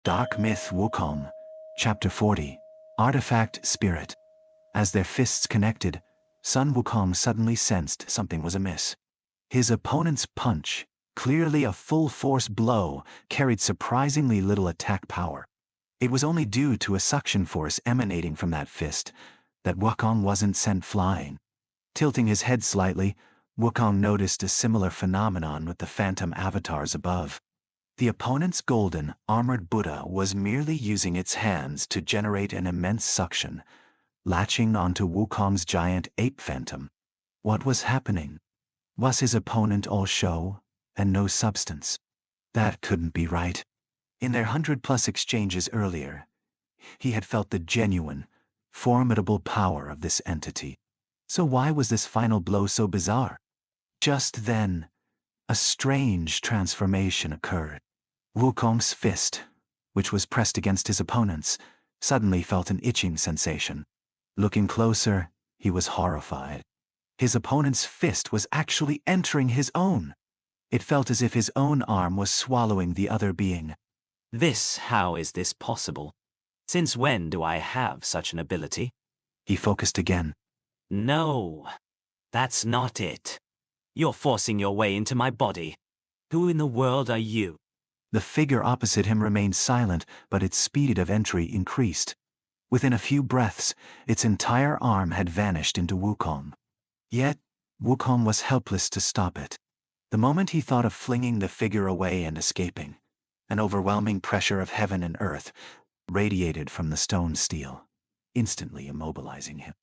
Dark Myth Wukong, Chapter 40, Artifact Spirit. As their fists connected, Sun Wukong suddenly sensed something was amiss. His opponent's punch, clearly a full-force blow, carried surprisingly little attack power. It was only due to a suction force emanating from that fist that Wukong wasn't sent flying. Tilting his head slightly, Wukong noticed a similar phenomenon with the phantom avatars above. The opponent's golden, armored Buddha was merely using its hands to generate an immense suction, latching onto Wukong's giant ape phantom. What was happening? Was his opponent all show and no substance? That couldn't be right. In their 100+ exchanges earlier, he had felt the genuine, formidable power of this entity. So why was this final blow so bizarre? Just then, a strange transformation occurred. Wukong's fist, which was pressed against his opponent's, suddenly felt an itching sensation. Looking closer, he was horrified. His opponent's fist was actually entering his own. It felt as if his own arm was swallowing the other being. How is this possible? Since when do I have such an ability? He focused again. No, that's not it. You're forcing your way into my body. Who in the world are you? The figure opposite him remained silent, but its speed of entry increased. Within a few breaths, its entire arm had vanished into Wukong. Yet, Wukong was helpless to stop it. The moment he thought of flinging the figure away and escaping, an overwhelming pressure of heaven and earth radiated from the stone steel, instantly immobilizing him.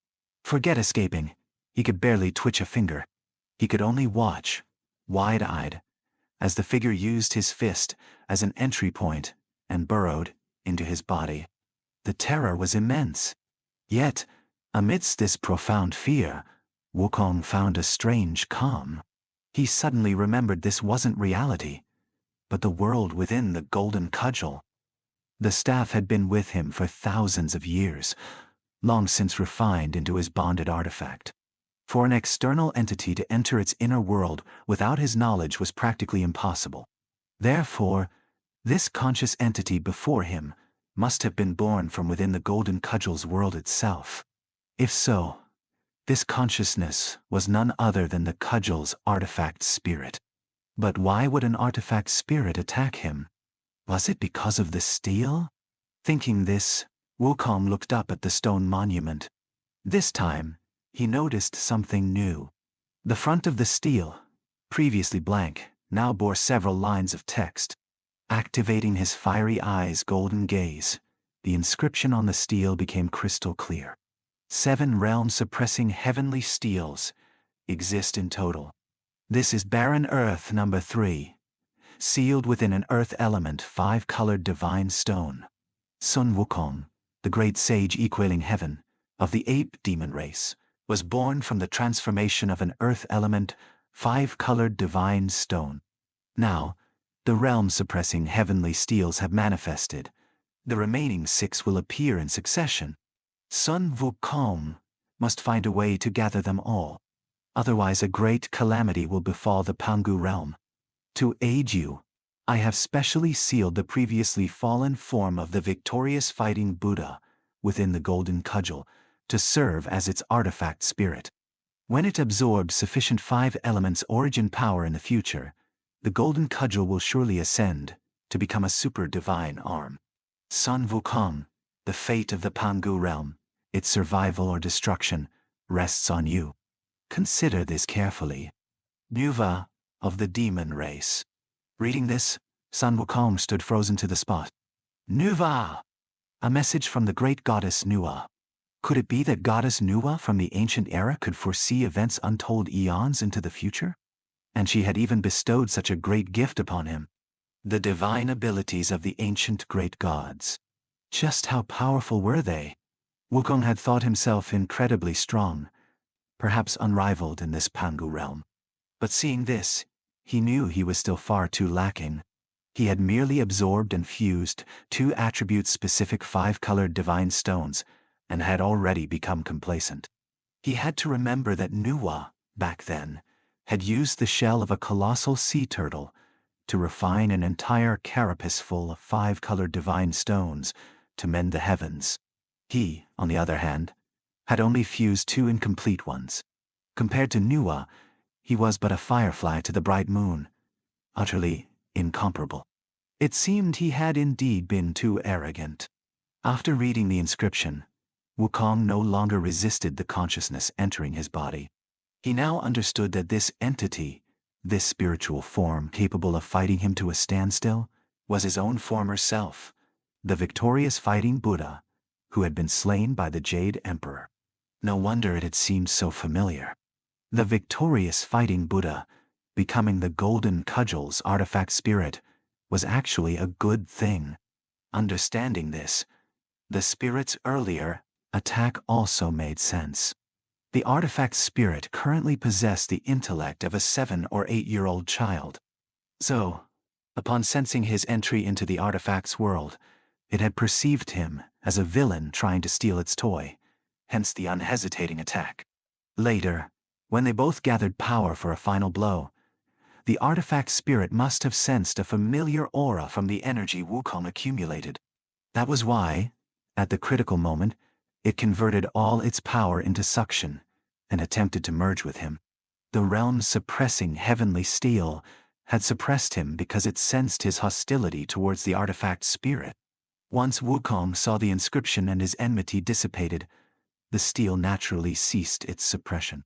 Forget escaping. He could barely twitch a finger. He could only watch, wide-eyed, as the figure used his fist as an entry point and burrowed into his body. The terror was immense. Yet, amidst this profound fear, Wukong found a strange calm. He suddenly remembered this wasn't reality, but the world within the Golden Cudgel. The staff had been with him for thousands of years, long since refined into his bonded artifact. For an external entity to enter its inner world without his knowledge was practically impossible. Therefore, this conscious entity before him must have been born from within the Golden Cudgel's world itself. If so, this consciousness was none other than the Cudgel's artifact spirit. But why would an artifact spirit attack him? Was it because of the steel? Thinking this, Wukong looked up at the stone monument. This time, he noticed something new. The front of the stele, previously blank, now bore several lines of text. Activating his fiery eyes' golden gaze, the inscription on the stele became crystal clear. 7 realm-suppressing heavenly steles exist in total. This is barren earth number 3, sealed within an earth element 5-colored divine stone. Sun Wukong, the great sage equaling heaven, of the ape demon race, was born from the transformation of an earth element 5-colored divine stone. Now, the realm-suppressing heavenly steles have manifested. The remaining 6 will appear in succession. Sun Wukong must find a way to gather them all. Otherwise a great calamity will befall the Pangu Realm. To aid you, I have specially sealed the previously fallen form of the victorious fighting Buddha within the Golden Cudgel to serve as its artifact spirit. When it absorbs sufficient 5 elements origin power in the future, the Golden Cudgel will surely ascend to become a super divine arm. Sun Wukong, the fate of the Pangu Realm, its survival or destruction, rests on you. Consider this carefully. Nüwa, of the demon race. Reading this, Sun Wukong stood frozen to the spot. Nüwa! A message from the great Goddess Nüwa. Could it be that Goddess Nüwa from the ancient era could foresee events untold eons into the future? And she had even bestowed such a great gift upon him. The divine abilities of the ancient great gods. Just how powerful were they? Wukong had thought himself incredibly strong, perhaps unrivaled in this Pangu realm. But seeing this, he knew he was still far too lacking. He had merely absorbed and fused 2 attribute-specific 5-colored divine stones, and had already become complacent. He had to remember that Nüwa, back then, had used the shell of a colossal sea turtle to refine an entire carapace full of 5-colored divine stones to mend the heavens. He, on the other hand, had only fused 2 incomplete ones. Compared to Nüwa, he was but a firefly to the bright moon, utterly incomparable. It seemed he had indeed been too arrogant. After reading the inscription, Wukong no longer resisted the consciousness entering his body. He now understood that this entity, this spiritual form capable of fighting him to a standstill, was his own former self, the victorious fighting Buddha, who had been slain by the Jade Emperor. No wonder it had seemed so familiar. The victorious fighting Buddha, becoming the Golden Cudgel's artifact spirit, was actually a good thing. Understanding this, the spirit's earlier attack also made sense. The artifact spirit currently possessed the intellect of a 7- or 8-year-old child. So, upon sensing his entry into the artifact's world, it had perceived him as a villain trying to steal its toy, hence the unhesitating attack. Later, when they both gathered power for a final blow, the artifact spirit must have sensed a familiar aura from the energy Wukong accumulated. That was why, at the critical moment, it converted all its power into suction and attempted to merge with him. The realm suppressing Heavenly Stele had suppressed him because it sensed his hostility towards the artifact spirit. Once Wukong saw the inscription and his enmity dissipated, the stele naturally ceased its suppression.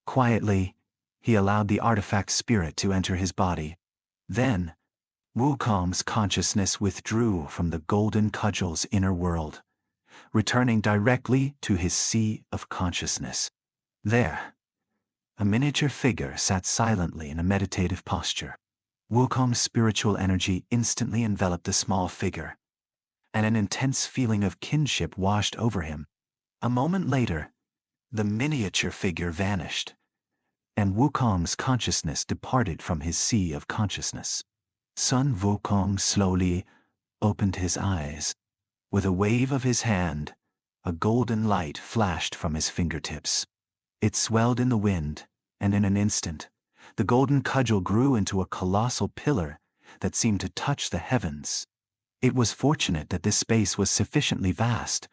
Quietly, he allowed the artifact spirit to enter his body. Then, Wukong's consciousness withdrew from the Golden Cudgel's inner world, returning directly to his sea of consciousness. There, a miniature figure sat silently in a meditative posture. Wukong's spiritual energy instantly enveloped the small figure, and an intense feeling of kinship washed over him. A moment later, the miniature figure vanished, and Wukong's consciousness departed from his sea of consciousness. Sun Wukong slowly opened his eyes. With a wave of his hand, a golden light flashed from his fingertips. It swelled in the wind, and in an instant, the Golden Cudgel grew into a colossal pillar that seemed to touch the heavens. It was fortunate that this space was sufficiently vast,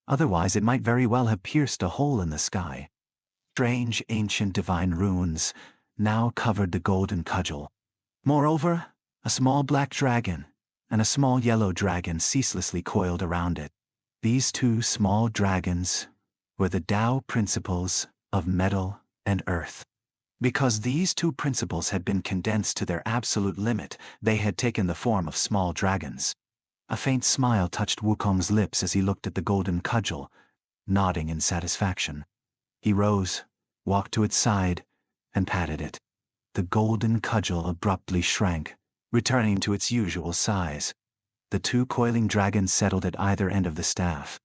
otherwise it might very well have pierced a hole in the sky. Strange ancient divine runes now covered the Golden Cudgel. Moreover, a small black dragon and a small yellow dragon ceaselessly coiled around it. These 2 small dragons were the Tao principles of metal and earth. Because these 2 principles had been condensed to their absolute limit, they had taken the form of small dragons. A faint smile touched Wukong's lips as he looked at the Golden Cudgel, nodding in satisfaction. He rose, walked to its side, and patted it. The Golden Cudgel abruptly shrank, returning to its usual size. The 2 coiling dragons settled at either end of the staff.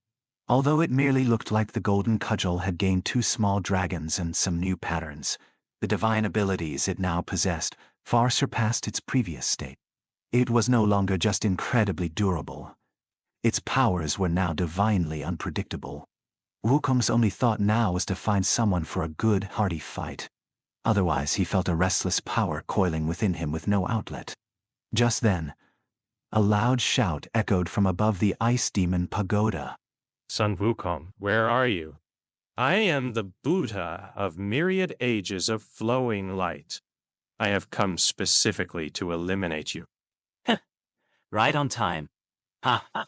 Although it merely looked like the Golden Cudgel had gained 2 small dragons and some new patterns, the divine abilities it now possessed far surpassed its previous state. It was no longer just incredibly durable. Its powers were now divinely unpredictable. Wukong's only thought now was to find someone for a good, hearty fight. Otherwise, he felt a restless power coiling within him with no outlet. Just then, a loud shout echoed from above the ice demon pagoda. Sun Wukong, where are you? I am the Buddha of myriad ages of flowing light. I have come specifically to eliminate you. Right on time. Ha ha.